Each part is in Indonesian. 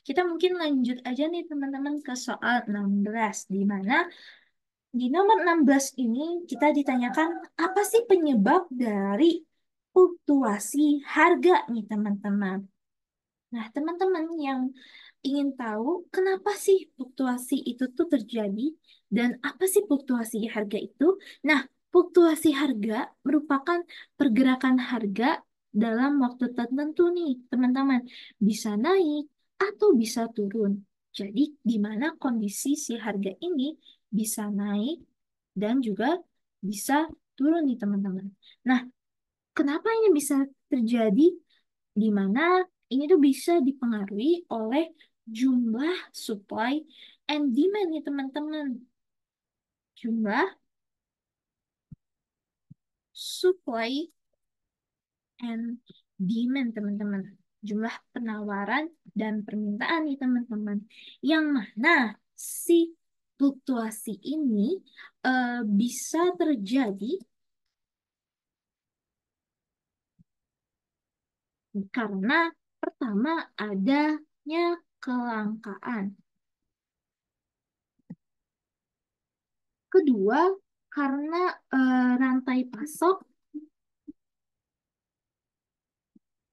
kita mungkin lanjut aja nih teman-teman ke soal 16, di mana di nomor 16 ini kita ditanyakan apa sih penyebab dari fluktuasi harga nih teman-teman. Nah, teman-teman yang ingin tahu kenapa sih fluktuasi itu tuh terjadi dan apa sih fluktuasi harga itu? Nah, fluktuasi harga merupakan pergerakan harga dalam waktu tertentu nih, teman-teman. Bisa naik atau bisa turun. Jadi, di mana kondisi si harga ini bisa naik dan juga bisa turun nih, teman-teman. Nah, kenapa ini bisa terjadi? Di mana ini tuh bisa dipengaruhi oleh jumlah supply and demand nih teman-teman. Jumlah supply and demand teman-teman. Jumlah penawaran dan permintaan nih teman-teman. Yang mana si fluktuasi ini bisa terjadi karena pertama adanya kelangkaan. Kedua, karena rantai pasok.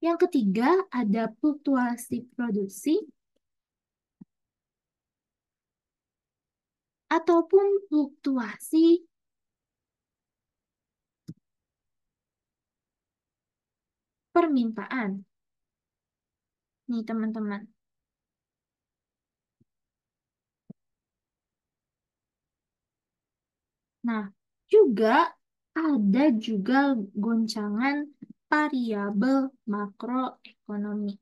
Yang ketiga, ada fluktuasi produksi ataupun fluktuasi permintaan. Nih, teman-teman. Nah, juga ada juga goncangan variabel makroekonomi.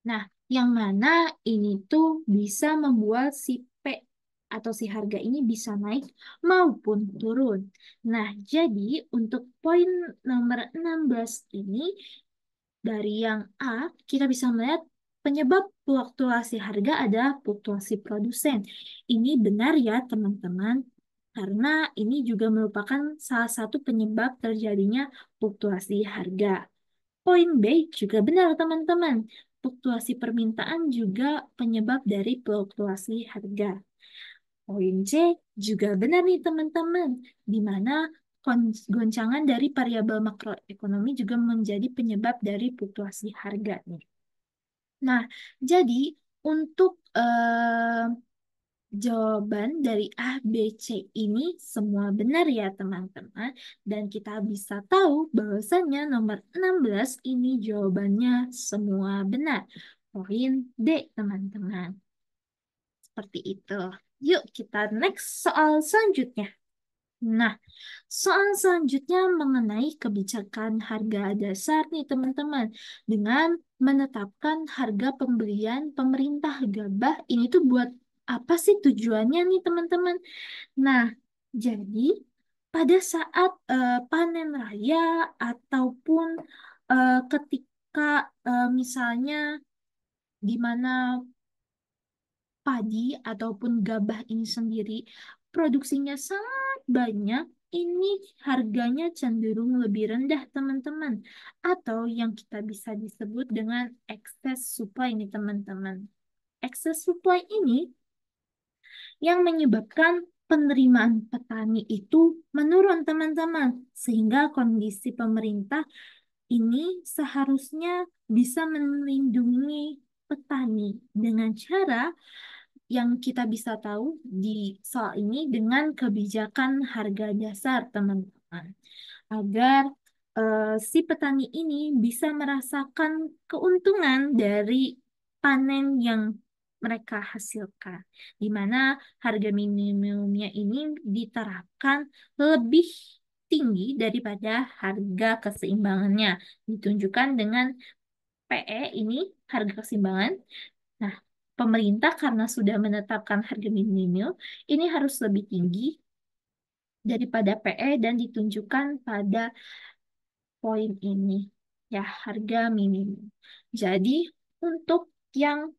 Nah, yang mana ini tuh bisa membuat si P atau si harga ini bisa naik maupun turun. Nah, jadi untuk poin nomor 16 ini, dari yang A, kita bisa melihat penyebab fluktuasi harga adalah fluktuasi produsen. Ini benar ya, teman-teman, karena ini juga merupakan salah satu penyebab terjadinya fluktuasi harga. Poin B juga benar, teman-teman. Fluktuasi permintaan juga penyebab dari fluktuasi harga. Poin C juga benar nih, teman-teman, di mana goncangan dari variabel makroekonomi juga menjadi penyebab dari fluktuasi harga nih. Nah, jadi untuk jawaban dari A, B, C ini semua benar ya teman-teman. Dan kita bisa tahu bahwasannya nomor 16 ini jawabannya semua benar. Poin D teman-teman. Seperti itu. Yuk kita next soal selanjutnya. Nah, soal selanjutnya mengenai kebijakan harga dasar nih teman-teman. Dengan menetapkan harga pembelian pemerintah gabah ini tuh buat apa sih tujuannya nih teman-teman? Nah, jadi pada saat panen raya ataupun ketika misalnya di mana padi ataupun gabah ini sendiri produksinya sangat banyak, ini harganya cenderung lebih rendah, teman-teman. Atau yang kita bisa disebut dengan excess supply ini, teman-teman. Excess supply ini yang menyebabkan penerimaan petani itu menurun, teman-teman. Sehingga kondisi pemerintah ini seharusnya bisa melindungi petani dengan cara yang kita bisa tahu di soal ini dengan kebijakan harga dasar, teman-teman, agar si petani ini bisa merasakan keuntungan dari panen yang mereka hasilkan, di mana harga minimumnya ini diterapkan lebih tinggi daripada harga keseimbangannya, ditunjukkan dengan PE ini, harga keseimbangan. Nah, pemerintah karena sudah menetapkan harga minimum, ini harus lebih tinggi daripada PE dan ditunjukkan pada poin ini, ya, harga minimum. Jadi, untuk yang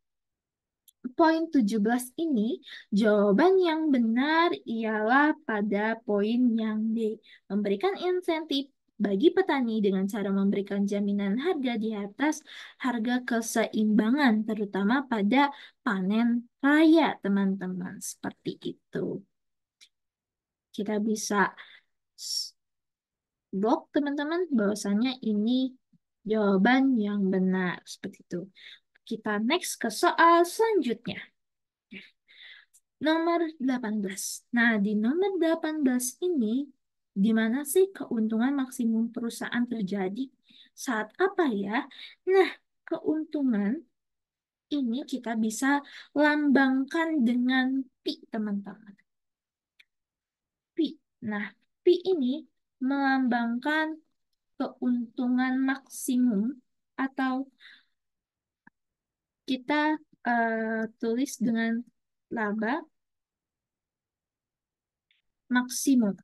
poin 17 ini, jawaban yang benar ialah pada poin yang D. Memberikan insentif bagi petani dengan cara memberikan jaminan harga di atas harga keseimbangan, terutama pada panen raya, teman-teman. Seperti itu. Kita bisa blok, teman-teman, bahwasanya ini jawaban yang benar. Seperti itu. Kita next ke soal selanjutnya. Nomor 18. Nah, di nomor 18 ini, di mana sih keuntungan maksimum perusahaan terjadi? Saat apa ya? Nah, keuntungan ini kita bisa lambangkan dengan pi, teman-teman. Pi. Nah, pi ini melambangkan keuntungan maksimum atau kita tulis dengan laba maksimum.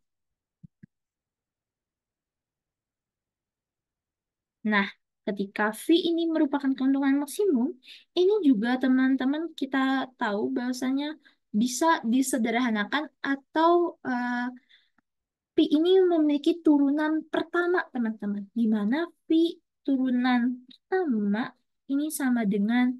Nah, ketika V ini merupakan keuntungan maksimum, ini juga teman-teman kita tahu bahwasanya bisa disederhanakan atau P ini memiliki turunan pertama, teman-teman. Di mana P turunan pertama ini sama dengan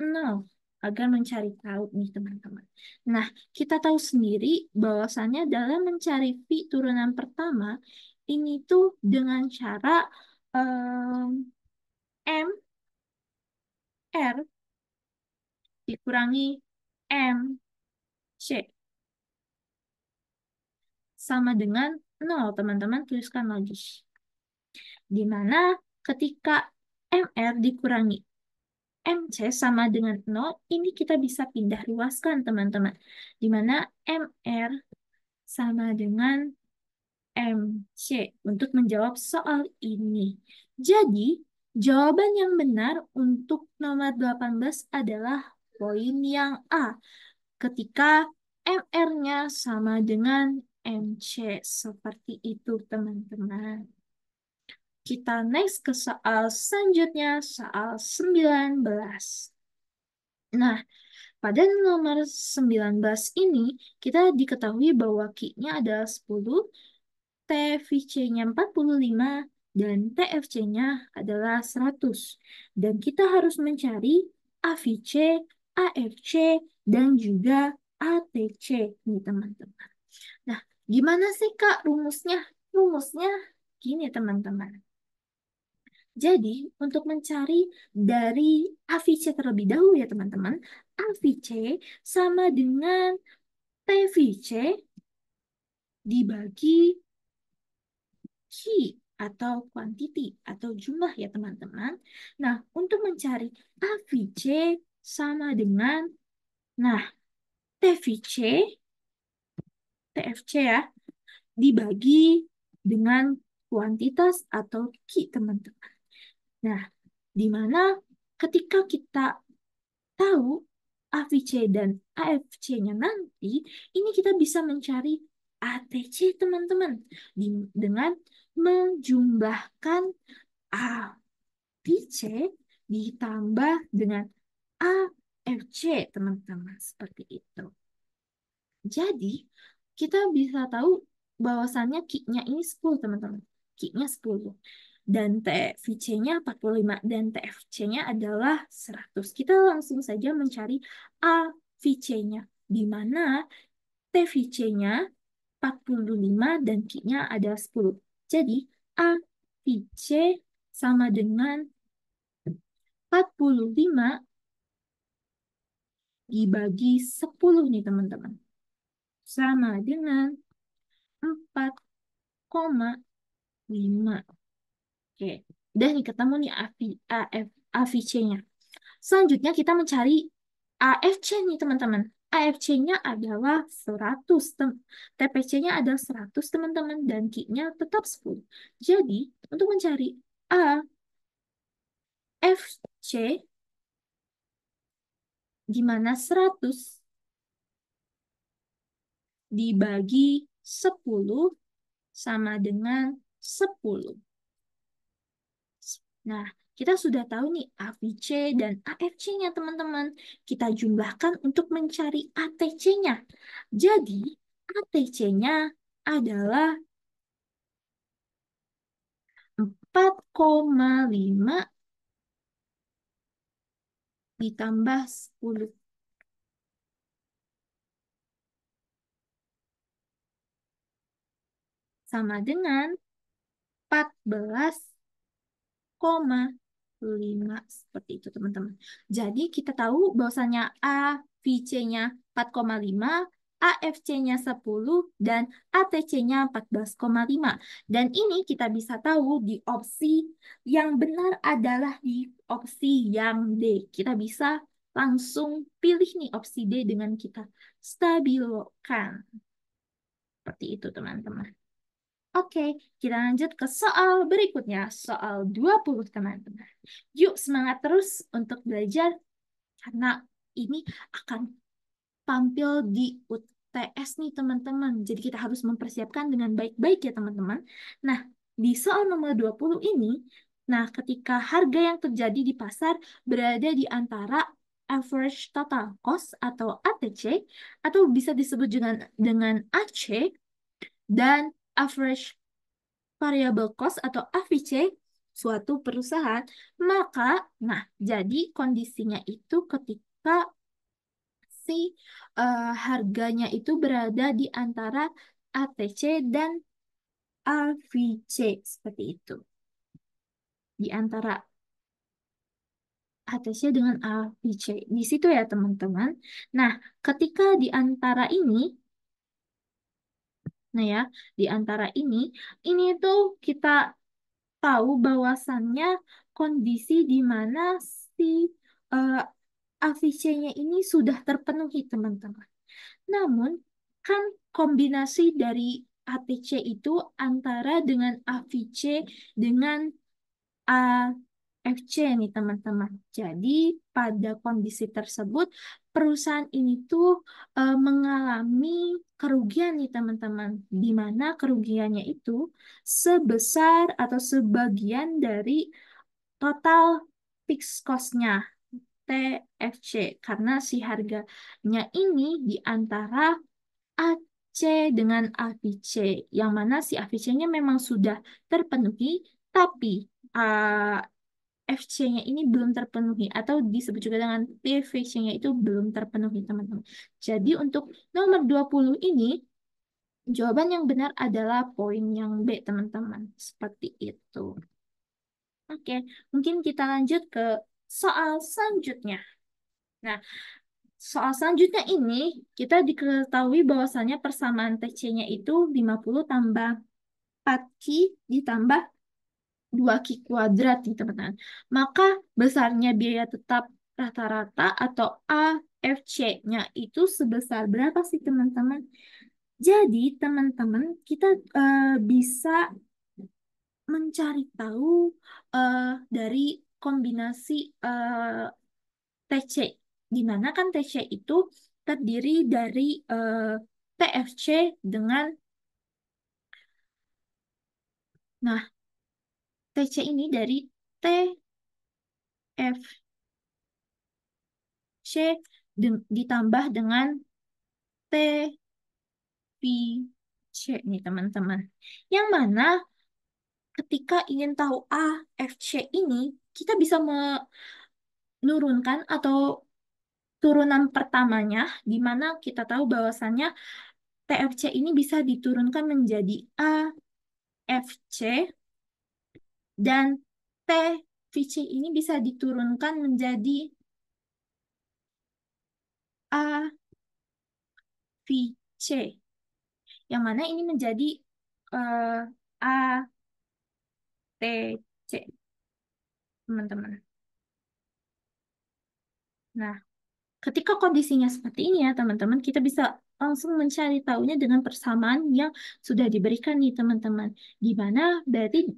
0 agar mencari tahu nih, teman-teman. Nah, kita tahu sendiri bahwasannya dalam mencari V turunan pertama, ini tuh dengan cara M R dikurangi M C sama dengan 0, teman-teman tuliskan logis. Di mana ketika MR dikurangi MC sama dengan 0, ini kita bisa pindah luaskan, teman-teman. Di mana MR sama dengan MC untuk menjawab soal ini. Jadi, jawaban yang benar untuk nomor 18 adalah poin yang A. Ketika MR-nya sama dengan MC. Seperti itu, teman-teman. Kita next ke soal selanjutnya, soal 19. Nah, pada nomor 19 ini, kita diketahui bahwa Q-nya adalah 10, TVC-nya 45, dan TFC-nya adalah 100. Dan kita harus mencari AVC, AFC, dan juga ATC, nih teman-teman. Nah, gimana sih Kak rumusnya? Rumusnya gini teman-teman. Jadi, untuk mencari dari AVC terlebih dahulu ya teman-teman, AVC sama dengan TVC dibagi Q atau quantity atau jumlah ya teman-teman. Nah, untuk mencari AVC sama dengan, nah, TVC, TFC ya, dibagi dengan kuantitas atau Q teman-teman. Nah, di mana ketika kita tahu AVC dan AFC-nya nanti, ini kita bisa mencari ATC, teman-teman, dengan menjumlahkan AVC ditambah dengan AFC, teman-teman. Seperti itu. Jadi, kita bisa tahu bahwasannya Q-nya ini 10, teman-teman. Q-nya 10. Dan TVC-nya 45 dan TFC-nya adalah 100. Kita langsung saja mencari AVC-nya, di mana TVC-nya 45 dan Q-nya adalah 10. Jadi, AVC sama dengan 45 dibagi 10 nih, teman-teman. Sama dengan 4,5. Oke, udah nih ketemu nih AVC-nya. Selanjutnya kita mencari AFC nih teman-teman. AFC-nya adalah 100, TPC-nya adalah 100 teman-teman, dan Q-nya tetap 10. Jadi, untuk mencari AFC, di mana 100 dibagi 10 sama dengan 10. Nah, Kita sudah tahu nih AVC dan AFC-nya teman-teman. Kita jumlahkan untuk mencari ATC-nya. Jadi ATC-nya adalah 4,5 ditambah 10 sama dengan 14,5 seperti itu teman-teman. Jadi kita tahu bahwasanya AVC-nya 4,5, AFC-nya 10, dan ATC-nya 14,5. Dan ini kita bisa tahu di opsi yang benar adalah di opsi yang D. Kita bisa langsung pilih nih opsi D dengan kita stabilkan. Seperti itu teman-teman. Oke, kita lanjut ke soal berikutnya, soal 20 teman-teman. Yuk semangat terus untuk belajar karena ini akan tampil di UTS nih teman-teman. Jadi kita harus mempersiapkan dengan baik-baik ya teman-teman. Nah, di soal nomor 20 ini, nah ketika harga yang terjadi di pasar berada di antara average total cost atau ATC atau bisa disebut dengan AC dan average variable cost atau AVC suatu perusahaan, maka nah jadi kondisinya itu ketika si harganya itu berada di antara ATC dan AVC seperti itu. Di antara ATC dengan AVC. Di situ ya teman-teman. Nah, ketika di antara ini, nah ya, di antara ini tuh kita tahu bahwasannya kondisi di mana si eh, AVC-nya ini sudah terpenuhi, teman-teman. Namun, kan kombinasi dari ATC itu antara dengan AVC dengan AFC nih, teman-teman. Jadi, pada kondisi tersebut, perusahaan ini tuh mengalami kerugian nih, teman-teman. Di mana kerugiannya itu sebesar atau sebagian dari total fixed cost-nya. TFC karena si harganya ini di antara AC dengan AVC yang mana si AVC-nya memang sudah terpenuhi tapi FC-nya ini belum terpenuhi atau disebut juga dengan PVC-nya itu belum terpenuhi teman-teman. Jadi untuk nomor 20 ini jawaban yang benar adalah poin yang B teman-teman. Seperti itu. Oke, mungkin kita lanjut ke soal selanjutnya. Nah, soal selanjutnya ini kita diketahui bahwasannya persamaan TC-nya itu 50 tambah 4Q ditambah 2Q kuadrat nih teman-teman. Maka besarnya biaya tetap rata-rata atau AFC-nya itu sebesar berapa sih teman-teman? Jadi teman-teman kita bisa mencari tahu eh, dari kombinasi TC, di mana kan TC itu terdiri dari TFC dengan, nah TC ini dari TFC ditambah dengan TVC nih teman-teman. Yang mana ketika ingin tahu AFC ini, kita bisa menurunkan atau turunan pertamanya, di mana kita tahu bahwasannya TFC ini bisa diturunkan menjadi AFC dan TVC ini bisa diturunkan menjadi AVC. Yang mana ini menjadi ATC, teman-teman. Nah, ketika kondisinya seperti ini ya, teman-teman, kita bisa langsung mencari tahunya dengan persamaan yang sudah diberikan nih, teman-teman. Di mana berarti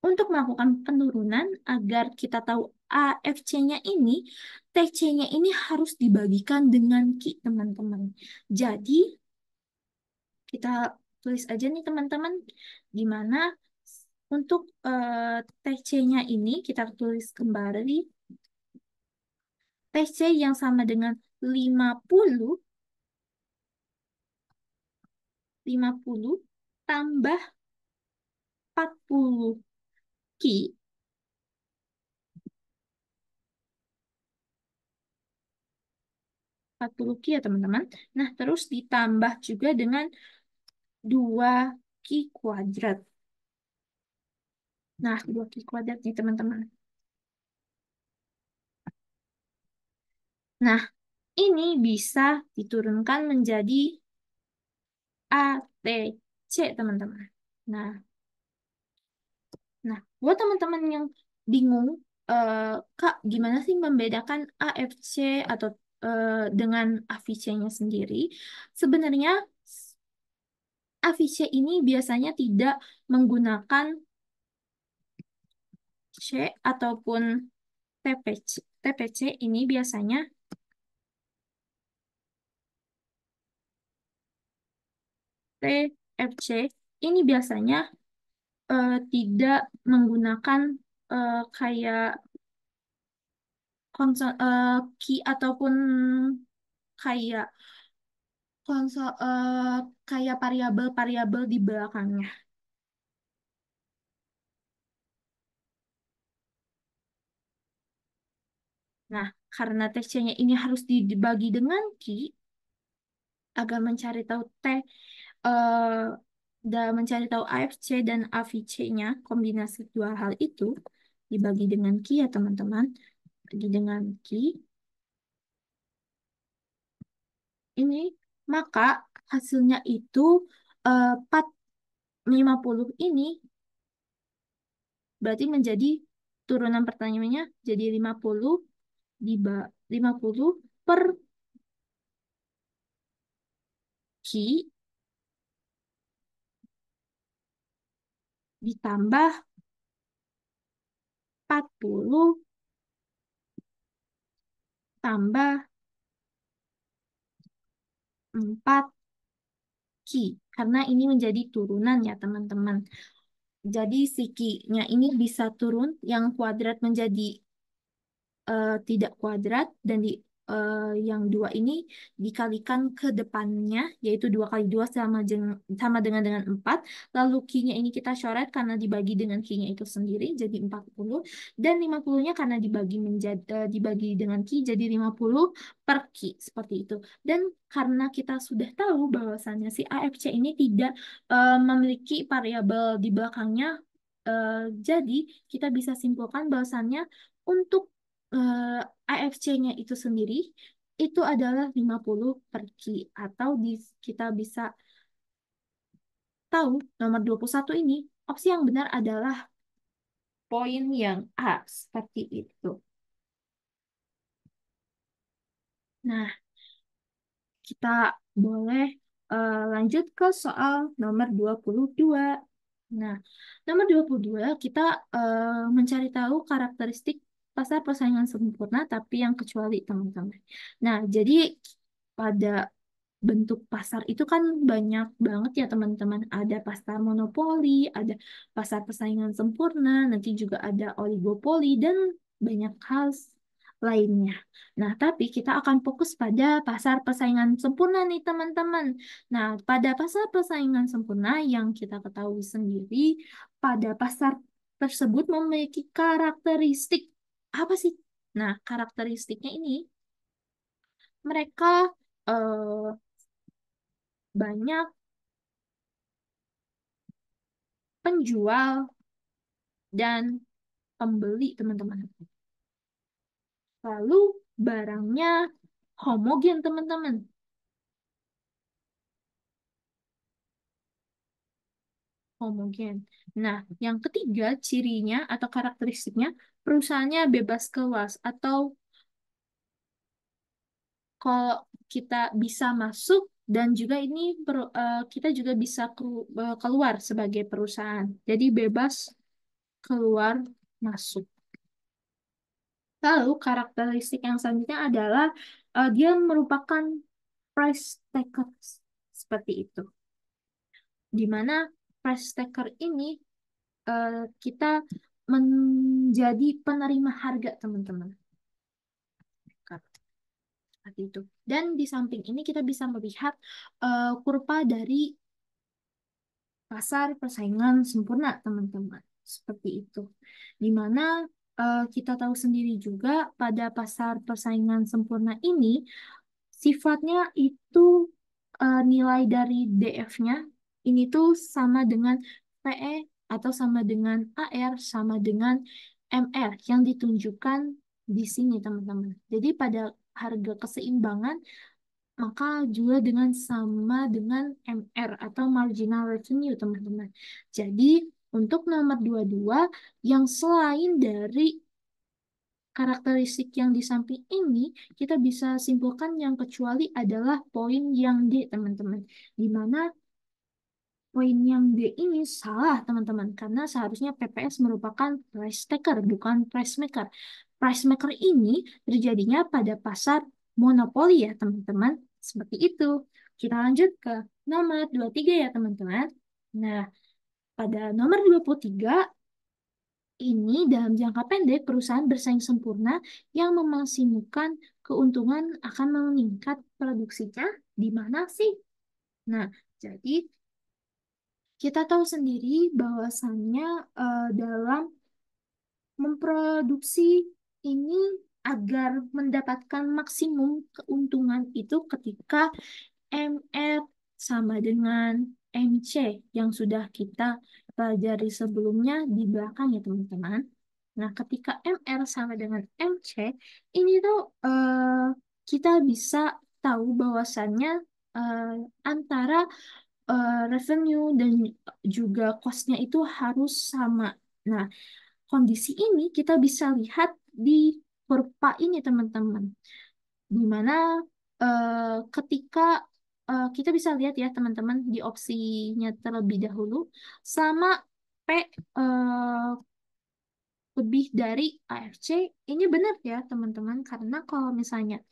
untuk melakukan penurunan agar kita tahu AFC-nya ini, TC-nya ini harus dibagikan dengan Q, teman-teman. Jadi, kita tulis aja nih, teman-teman, di mana Untuk TC-nya ini kita tulis kembali TC yang sama dengan 50 50 tambah 40 Ki, 40 Ki ya teman-teman. Nah, terus ditambah juga dengan 2 Ki kuadrat. Nah, 2 Ki kuadrat nih teman-teman. Nah, ini bisa diturunkan menjadi ATC teman-teman. Nah, nah, buat teman-teman yang bingung, eh, Kak, gimana sih membedakan AFC atau dengan AVC-nya sendiri? Sebenarnya AVC ini biasanya tidak menggunakan C ataupun TPC. TPC ini biasanya TFC ini biasanya tidak menggunakan kayak key ataupun kayak konsol kayak variabel-variabel di belakangnya. Nah, karena TC-nya ini harus dibagi dengan key agar mencari tahu eh, dan mencari tahu AFC dan AVC-nya, kombinasi dua hal itu dibagi dengan key ya teman-teman. Bagi dengan key ini, maka hasilnya itu 450 ini berarti menjadi turunan pertanyaannya jadi 50 50 per Ki ditambah 40 tambah 4 Ki. Karena ini menjadi turunan ya teman-teman. Jadi si Ki-nya ini bisa turun yang kuadrat menjadi tidak kuadrat dan yang dua ini dikalikan ke depannya yaitu 2 kali 2 sama dengan 4. Lalu Q-nya ini kita coret karena dibagi dengan Q-nya itu sendiri jadi 40 dan 50-nya karena dibagi dengan Q jadi 50 per Q seperti itu. Dan karena kita sudah tahu bahwasannya si AFC ini tidak memiliki variabel di belakangnya, eh, jadi kita bisa simpulkan bahwasannya untuk AFC-nya itu sendiri itu adalah 50 per Ki atau kita bisa tahu nomor 21 ini opsi yang benar adalah poin yang A seperti itu. Nah, kita boleh lanjut ke soal nomor 22. Nah, nomor 22 kita mencari tahu karakteristik pasar persaingan sempurna tapi yang kecuali teman-teman. Nah, jadi pada bentuk pasar itu kan banyak banget ya teman-teman. Ada pasar monopoli, ada pasar persaingan sempurna, nanti juga ada oligopoli dan banyak hal lainnya. Nah, tapi kita akan fokus pada pasar persaingan sempurna nih teman-teman. Nah, pada pasar persaingan sempurna yang kita ketahui sendiri, pada pasar tersebut memiliki karakteristik apa sih? Nah, karakteristiknya ini mereka eh, banyak penjual dan pembeli, teman-teman. Lalu barangnya homogen, teman-teman. Homogen. Nah, yang ketiga cirinya atau karakteristiknya perusahaannya bebas kelas atau kalau kita bisa masuk dan juga ini kita juga bisa keluar sebagai perusahaan. Jadi bebas keluar masuk. Lalu karakteristik yang selanjutnya adalah dia merupakan price taker seperti itu. Di mana price taker ini kita menjadi penerima harga, teman-teman. Seperti itu. Dan di samping ini kita bisa melihat kurva dari pasar persaingan sempurna, teman-teman. Seperti itu. Di mana kita tahu sendiri juga pada pasar persaingan sempurna ini sifatnya itu nilai dari DF-nya ini tuh sama dengan PE atau sama dengan AR sama dengan MR yang ditunjukkan di sini, teman-teman. Jadi pada harga keseimbangan maka juga dengan sama dengan MR atau marginal revenue, teman-teman. Jadi untuk nomor 22 yang selain dari karakteristik yang di samping ini, kita bisa simpulkan yang kecuali adalah poin yang D, teman-teman. Di mana poin yang D ini salah, teman-teman. Karena seharusnya PPS merupakan price taker, bukan price maker. Price maker ini terjadinya pada pasar monopoli ya, teman-teman. Seperti itu. Kita lanjut ke nomor 23 ya, teman-teman. Nah, pada nomor 23 ini dalam jangka pendek perusahaan bersaing sempurna yang memaksimalkan keuntungan akan meningkat produksinya di mana sih? Nah, jadi kita tahu sendiri bahwasannya dalam memproduksi ini agar mendapatkan maksimum keuntungan itu ketika MR sama dengan MC yang sudah kita pelajari sebelumnya di belakang ya, teman-teman. Nah, ketika MR sama dengan MC, ini tuh kita bisa tahu bahwasannya eh, antara revenue dan juga cost-nya itu harus sama. Nah, kondisi ini kita bisa lihat di kurva ini, teman-teman, di mana ketika kita bisa lihat ya, teman-teman, di opsinya terlebih dahulu sama P lebih dari AFC. Ini benar ya, teman-teman, karena kalau misalnya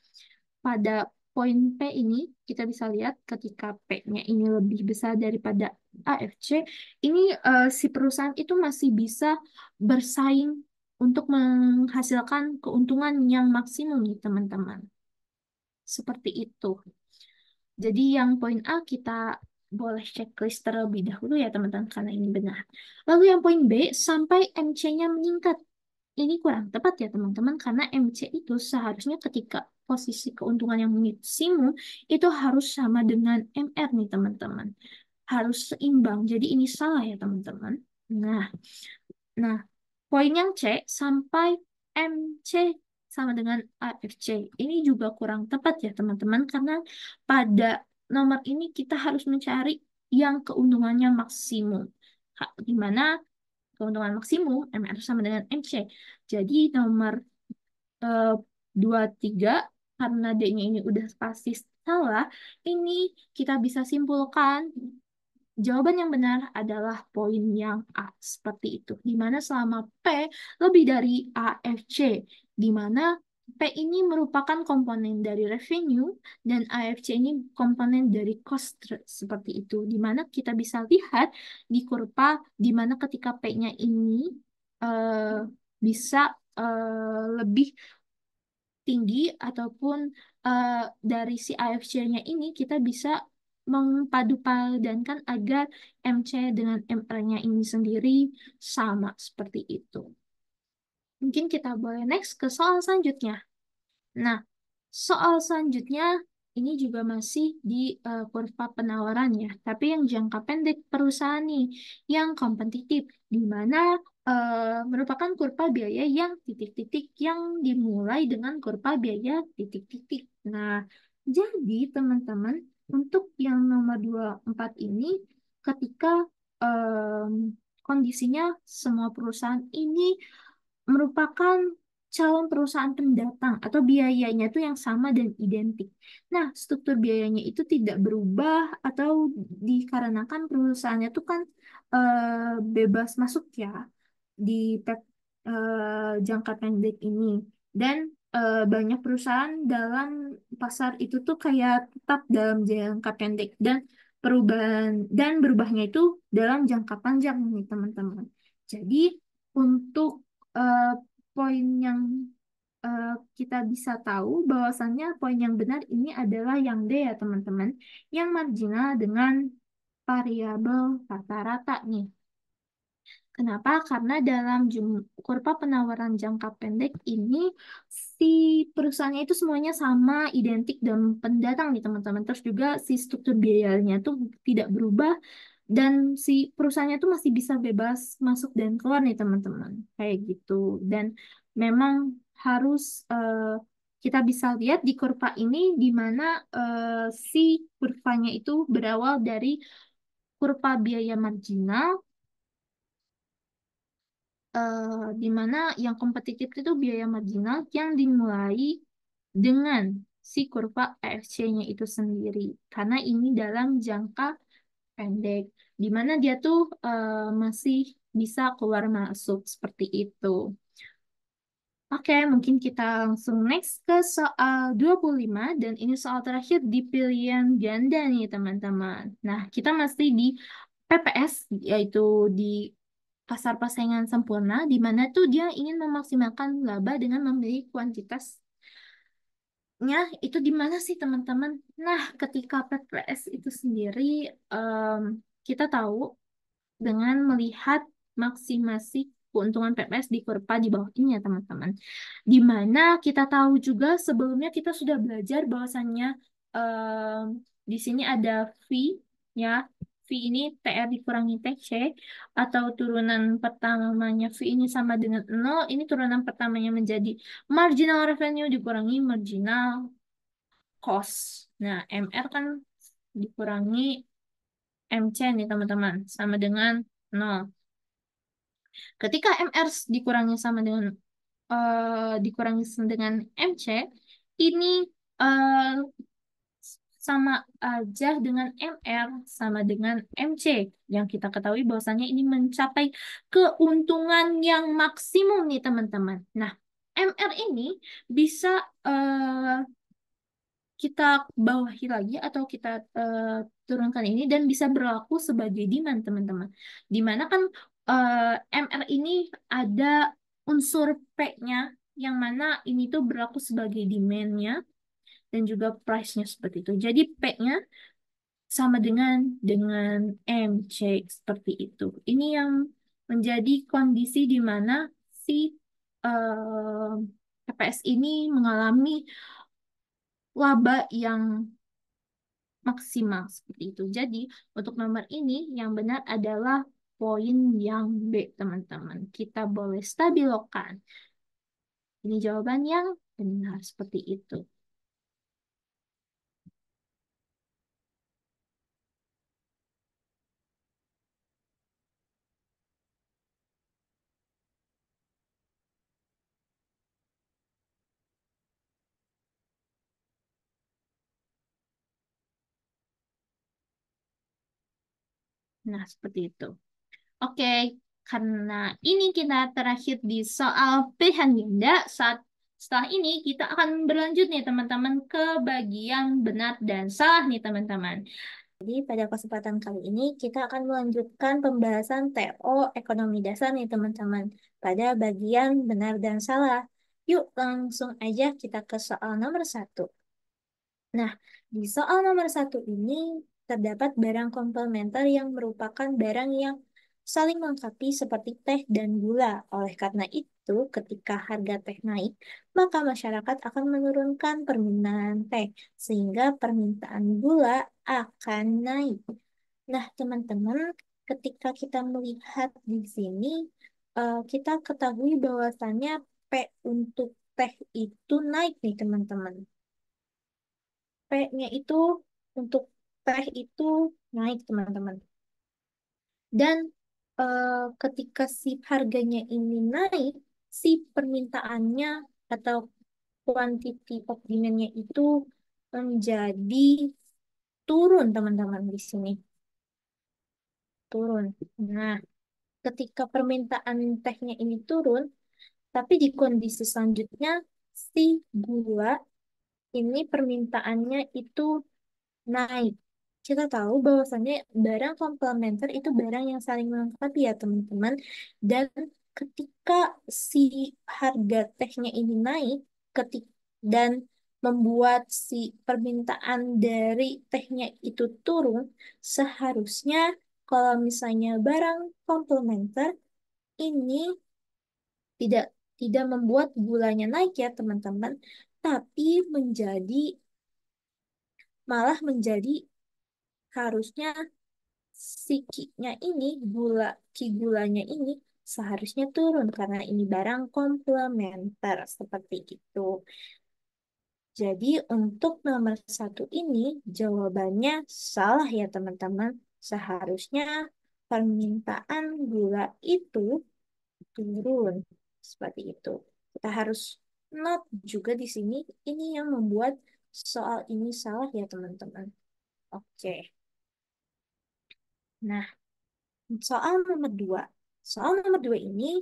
pada poin P ini kita bisa lihat ketika P-nya ini lebih besar daripada AFC, ini si perusahaan itu masih bisa bersaing untuk menghasilkan keuntungan yang maksimum nih, teman-teman. Seperti itu. Jadi yang poin A kita boleh checklist terlebih dahulu ya, teman-teman, karena ini benar. Lalu yang poin B, sampai MC-nya meningkat. Ini kurang tepat ya, teman-teman, karena MC itu seharusnya ketika posisi keuntungan yang maksimum itu harus sama dengan MR nih, teman-teman. Harus seimbang. Jadi ini salah ya, teman-teman. Nah, nah, poin yang C sampai MC sama dengan AFC. Ini juga kurang tepat ya, teman-teman, karena pada nomor ini kita harus mencari yang keuntungannya maksimum. Di mana keuntungan maksimum MR sama dengan MC. Jadi nomor eh, 23 karena D-nya ini udah pasti salah, ini kita bisa simpulkan jawaban yang benar adalah poin yang A, seperti itu. Di mana selama P lebih dari AFC, di mana P ini merupakan komponen dari revenue dan AFC ini komponen dari cost, seperti itu. Di mana kita bisa lihat di kurva di mana ketika P-nya ini eh, bisa lebih tinggi ataupun eh, dari si AFC-nya ini kita bisa mengpadupadankan agar MC dengan MR-nya ini sendiri sama seperti itu. Mungkin kita boleh next ke soal selanjutnya. Nah, soal selanjutnya ini juga masih di kurva penawaran ya, tapi yang jangka pendek perusahaan nih, yang kompetitif, di mana merupakan kurva biaya yang titik-titik yang dimulai dengan kurva biaya titik-titik. Nah, jadi teman-teman, untuk yang nomor 24 ini, ketika em, kondisinya semua perusahaan ini merupakan calon perusahaan pendatang atau biayanya itu yang sama dan identik. Nah, struktur biayanya itu tidak berubah atau dikarenakan perusahaannya itu kan bebas masuk ya di jangka pendek ini. Dan banyak perusahaan dalam pasar itu tuh kayak tetap dalam jangka pendek dan perubahan dan berubahnya itu dalam jangka panjang nih, teman-teman. Jadi untuk eh, poin yang eh, kita bisa tahu bahwasannya poin yang benar ini adalah yang D ya teman-teman, yang marginal dengan variabel rata-rata nih. Kenapa? Karena dalam kurva penawaran jangka pendek ini si perusahaannya itu semuanya sama, identik dan pendatang nih teman-teman. Terus juga si struktur biayanya tuh tidak berubah dan si perusahaannya tuh masih bisa bebas masuk dan keluar nih teman-teman. Kayak gitu. Dan memang harus kita bisa lihat di kurva ini di mana si kurvanya itu berawal dari kurva biaya marginal di mana yang kompetitif itu biaya marginal yang dimulai dengan si kurva AFC-nya itu sendiri. Karena ini dalam jangka pendek, di mana dia tuh masih bisa keluar masuk seperti itu. Oke, mungkin kita langsung next ke soal 25 dan ini soal terakhir di pilihan ganda nih teman-teman. Nah, kita masih di PPS yaitu di pasar persaingan sempurna di mana tuh dia ingin memaksimalkan laba dengan membeli kuantitasnya itu di mana sih teman-teman? Nah, ketika PPS itu sendiri em, kita tahu dengan melihat maksimasi keuntungan PPS di kurva di bawah ini ya teman-teman. Di mana kita tahu juga sebelumnya kita sudah belajar bahwasannya em, di sini ada V ya. V ini TR dikurangi TC atau turunan pertamanya V ini sama dengan 0. Ini turunan pertamanya menjadi marginal revenue dikurangi marginal cost. Nah, MR kan dikurangi MC nih teman-teman sama dengan 0. Ketika MR dikurangi dengan MC, ini eh, sama aja dengan MR sama dengan MC. Yang kita ketahui bahwasannya ini mencapai keuntungan yang maksimum nih teman-teman. Nah, MR ini bisa eh, kita bawahi lagi atau kita eh, turunkan ini dan bisa berlaku sebagai demand teman-teman. Dimana kan MR ini ada unsur P-nya yang mana ini tuh berlaku sebagai demand-nya dan juga price-nya seperti itu. Jadi P-nya sama dengan MC seperti itu. Ini yang menjadi kondisi di mana si TPS ini mengalami laba yang maksimal seperti itu. Jadi, untuk nomor ini yang benar adalah poin yang B, teman-teman. Kita boleh stabilkan. Ini jawaban yang benar seperti itu. Nah, seperti itu. Oke, karena ini kita terakhir di soal pilihan ganda, setelah ini kita akan berlanjut nih teman-teman ke bagian benar dan salah nih teman-teman. Jadi pada kesempatan kali ini kita akan melanjutkan pembahasan TO ekonomi dasar nih teman-teman pada bagian benar dan salah. Yuk langsung aja kita ke soal nomor satu. Nah, di soal nomor satu ini terdapat barang komplementer yang merupakan barang yang saling melengkapi seperti teh dan gula. Oleh karena itu, ketika harga teh naik, maka masyarakat akan menurunkan permintaan teh, sehingga permintaan gula akan naik. Nah, teman-teman, ketika kita melihat di sini, kita ketahui bahwasannya P untuk teh itu naik nih, teman-teman. P-nya itu untuk teh itu naik, teman-teman. Dan ketika si harganya ini naik, si permintaannya atau quantity of demand-nya itu menjadi turun, teman-teman, di sini. Turun. Nah, ketika permintaan tehnya ini turun, tapi di kondisi selanjutnya, si gula ini permintaannya itu naik. kita tahu bahwasannya barang komplementer itu barang yang saling melengkapi ya teman-teman. Dan ketika si harga tehnya ini naik, ketik dan membuat si permintaan dari tehnya itu turun, seharusnya kalau misalnya barang komplementer ini tidak tidak membuat gulanya naik ya teman-teman, tapi malah menjadi harusnya si ki-nya ini, ki gulanya ini seharusnya turun karena ini barang komplementer seperti itu. Jadi untuk nomor satu ini jawabannya salah ya teman-teman. Seharusnya permintaan gula itu turun seperti itu. Kita harus note juga di sini ini yang membuat soal ini salah ya teman-teman. Oke. Nah, soal nomor dua. Soal nomor dua ini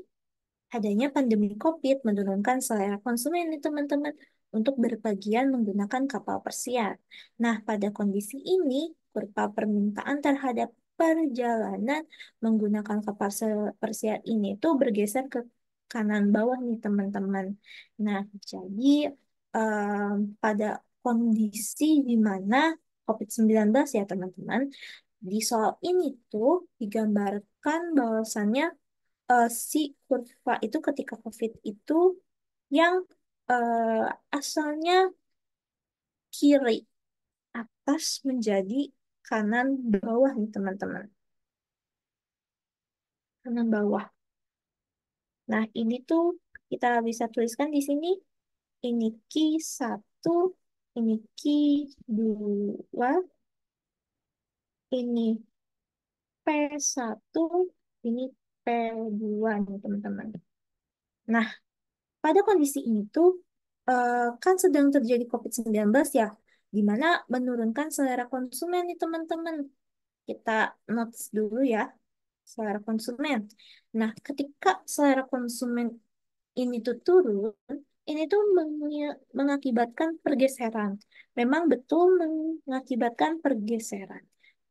adanya pandemi COVID menurunkan selera konsumen nih teman-teman untuk berpergian menggunakan kapal persiar. Nah, pada kondisi ini, kurva permintaan terhadap perjalanan menggunakan kapal persiar ini tuh bergeser ke kanan bawah nih teman-teman. Nah, jadi pada kondisi di mana COVID-19 ya teman-teman, di soal ini tuh digambarkan bahwasannya si kurva itu ketika COVID itu yang asalnya kiri atas menjadi kanan bawah nih teman-teman. Kanan bawah. Nah, ini tuh kita bisa tuliskan di sini. Ini Q1, ini Q2, ini P1, ini P2 nih teman-teman. Nah, pada kondisi ini tuh kan sedang terjadi COVID-19 ya, di mana menurunkan selera konsumen nih teman-teman. Kita notes dulu ya, selera konsumen. Nah, ketika selera konsumen ini tuh turun, ini tuh mengakibatkan pergeseran. Memang betul mengakibatkan pergeseran.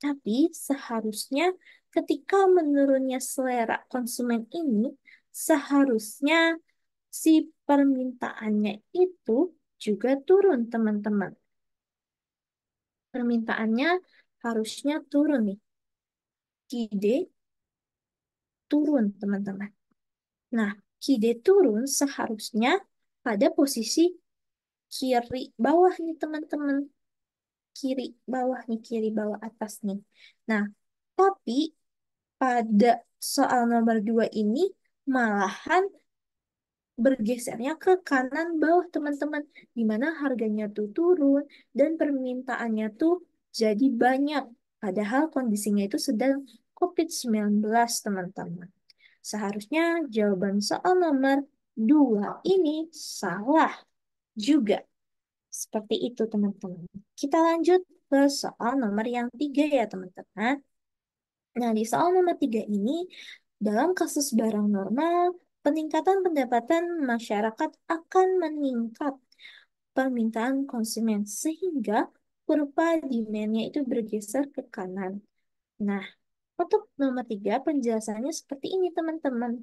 Tapi seharusnya ketika menurunnya selera konsumen ini, seharusnya si permintaannya itu juga turun, teman-teman. Permintaannya harusnya turun nih. KIDE turun, teman-teman. Nah, KIDE turun seharusnya pada posisi kiri bawah nih, teman-teman. Kiri bawah nih, kiri bawah atas nih. Nah, tapi pada soal nomor 2 ini malahan bergesernya ke kanan bawah teman-teman, di mana harganya tuh turun dan permintaannya tuh jadi banyak, padahal kondisinya itu sedang COVID-19 teman-teman. Seharusnya jawaban soal nomor 2 ini salah juga. Seperti itu teman-teman. Kita lanjut ke soal nomor yang 3 ya teman-teman. Nah, di soal nomor 3 ini, dalam kasus barang normal, peningkatan pendapatan masyarakat akan meningkat permintaan konsumen, sehingga kurva demand-nya itu bergeser ke kanan. Nah, untuk nomor 3, penjelasannya seperti ini, teman-teman.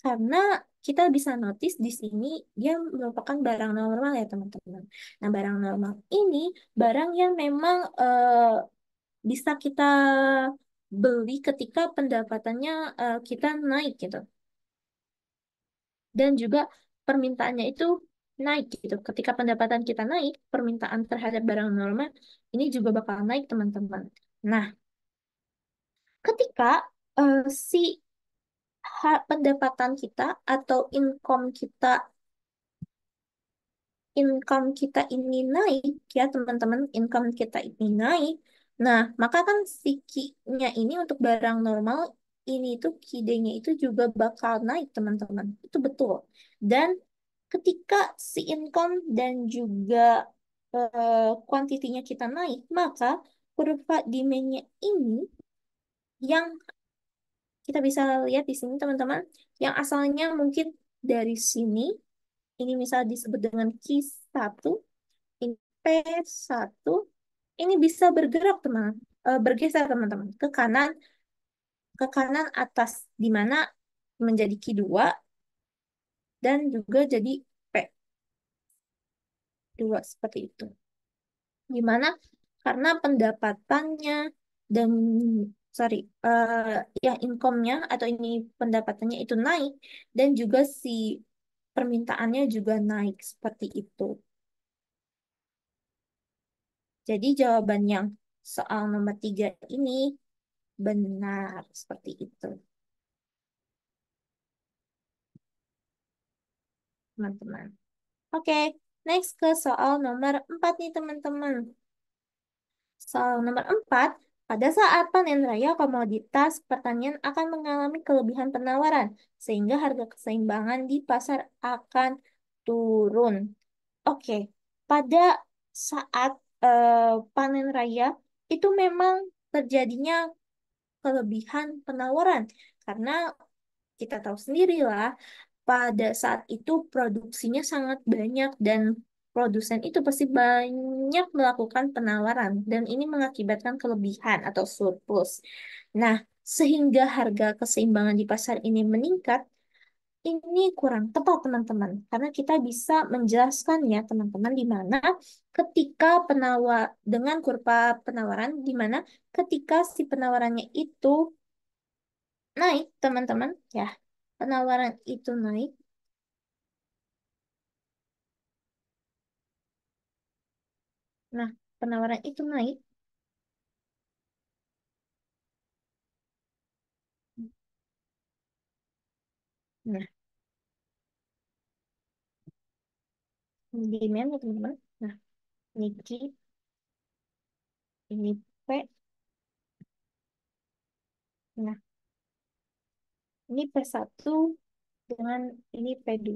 Karena kita bisa notice di sini dia merupakan barang normal ya, teman-teman. Nah, barang normal ini barang yang memang bisa kita beli ketika pendapatannya kita naik gitu. Dan juga permintaannya itu naik gitu. Ketika pendapatan kita naik, permintaan terhadap barang normal ini juga bakal naik, teman-teman. Nah, ketika si pendapatan kita atau income kita ini naik ya teman-teman, income kita ini naik. Nah, maka kan si Ki-nya ini untuk barang normal ini tuh kidenya itu juga bakal naik teman-teman. Itu betul. Dan ketika si income dan juga kuantitinya kita naik, maka kurva demand-nya ini yang kita bisa lihat di sini teman-teman, yang asalnya mungkin dari sini, ini misal disebut dengan Q1, ini P1, ini bisa bergerak teman. bergeser teman-teman ke kanan atas di mana menjadi Q2 dan juga jadi P2 seperti itu. Gimana? Karena pendapatannya dan sorry, ya income-nya atau ini pendapatannya itu naik dan juga si permintaannya juga naik seperti itu. Jadi jawaban yang soal nomor 3 ini benar seperti itu, teman-teman. Oke, next ke soal nomor 4 nih, teman-teman. Soal nomor 4, pada saat panen raya komoditas pertanian akan mengalami kelebihan penawaran, sehingga harga keseimbangan di pasar akan turun. Oke, pada saat panen raya itu memang terjadinya kelebihan penawaran, karena kita tahu sendirilah pada saat itu produksinya sangat banyak dan produsen itu pasti banyak melakukan penawaran dan ini mengakibatkan kelebihan atau surplus. Nah, sehingga harga keseimbangan di pasar ini meningkat, ini kurang tepat teman-teman karena kita bisa menjelaskannya teman-teman di mana ketika penawar dengan kurva penawaran di mana ketika si penawarannya itu naik teman-teman ya, penawaran itu naik. Nah, penawaran itu naik. Nah, demand ya teman-teman. Nah, ini Q, ini P. Nah, ini P1 dengan ini P2.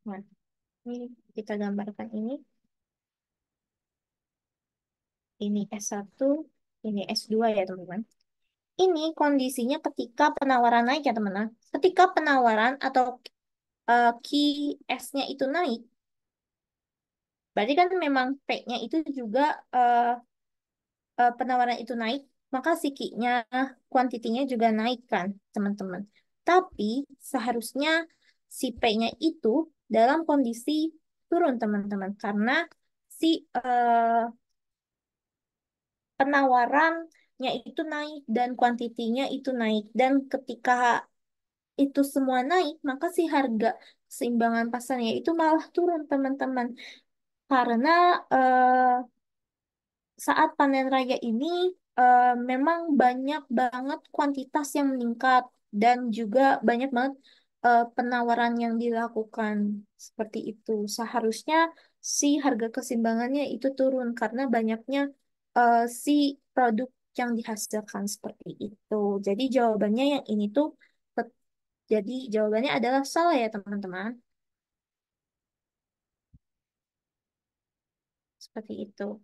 Nah, ini kita gambarkan ini S1, ini S2 ya teman-teman. Ini kondisinya ketika penawaran naik ya teman-teman. Ketika penawaran atau key S-nya itu naik, berarti kan memang P-nya itu juga eh, penawaran itu naik, maka si Ki-nya, kuantitinya juga naik kan, teman-teman. Tapi seharusnya si P-nya itu dalam kondisi turun, teman-teman, karena si penawarannya itu naik dan kuantitinya itu naik. Dan ketika itu semua naik, maka si harga keseimbangan pasarnya itu malah turun, teman-teman. Karena saat panen raya ini memang banyak banget kuantitas yang meningkat dan juga banyak banget penawaran yang dilakukan seperti itu. Seharusnya si harga keseimbangannya itu turun karena banyaknya si produk yang dihasilkan seperti itu. Jadi jawabannya yang ini tuh jadi jawabannya adalah salah ya teman-teman. Seperti itu.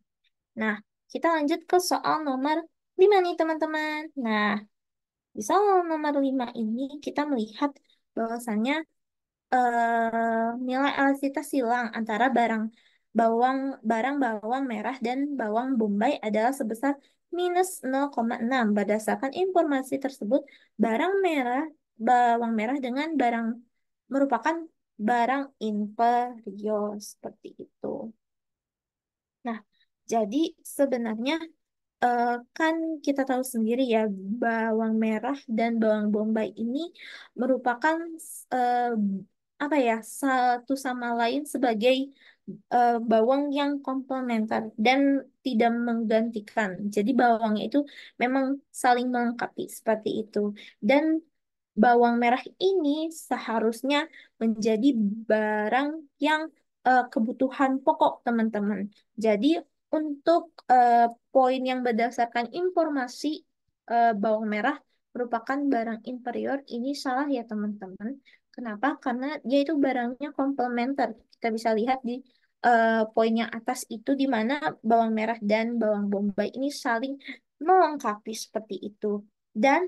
Nah, kita lanjut ke soal nomor 5 nih teman-teman. Nah, di soal nomor 5 ini kita melihat bahwasannya nilai elastisitas silang antara barang bawang merah dan bawang bombay adalah sebesar minus 0,6. Berdasarkan informasi tersebut, barang merah bawang merah dengan barang merupakan barang inferior seperti itu. Nah, jadi sebenarnya kan kita tahu sendiri ya, bawang merah dan bawang bombay ini merupakan eh, apa ya, satu sama lain sebagai bawang yang komplementer dan tidak menggantikan. Jadi bawangnya itu memang saling melengkapi seperti itu. Dan bawang merah ini seharusnya menjadi barang yang kebutuhan pokok, teman-teman. Jadi untuk poin yang berdasarkan informasi bawang merah merupakan barang inferior ini salah ya teman-teman. Kenapa? Karena dia itu barangnya komplementer. Kita bisa lihat di poin yang atas itu di mana bawang merah dan bawang bombay ini saling melengkapi seperti itu. Dan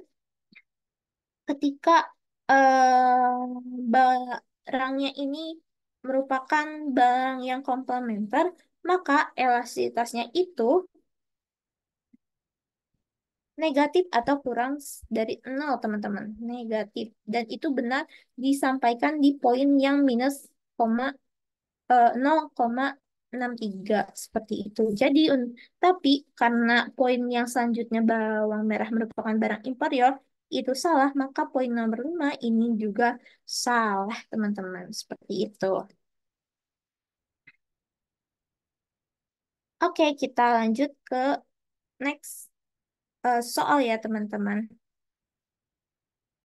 ketika barangnya ini merupakan barang yang komplementer, maka elastisitasnya itu negatif atau kurang dari nol, teman-teman. Negatif. Dan itu benar disampaikan di poin yang minus 0,63 seperti itu. Jadi, tapi karena poin yang selanjutnya bawang merah merupakan barang inferior, itu salah, maka poin nomor 5 ini juga salah, teman-teman. Seperti itu. Oke, kita lanjut ke next soal ya, teman-teman.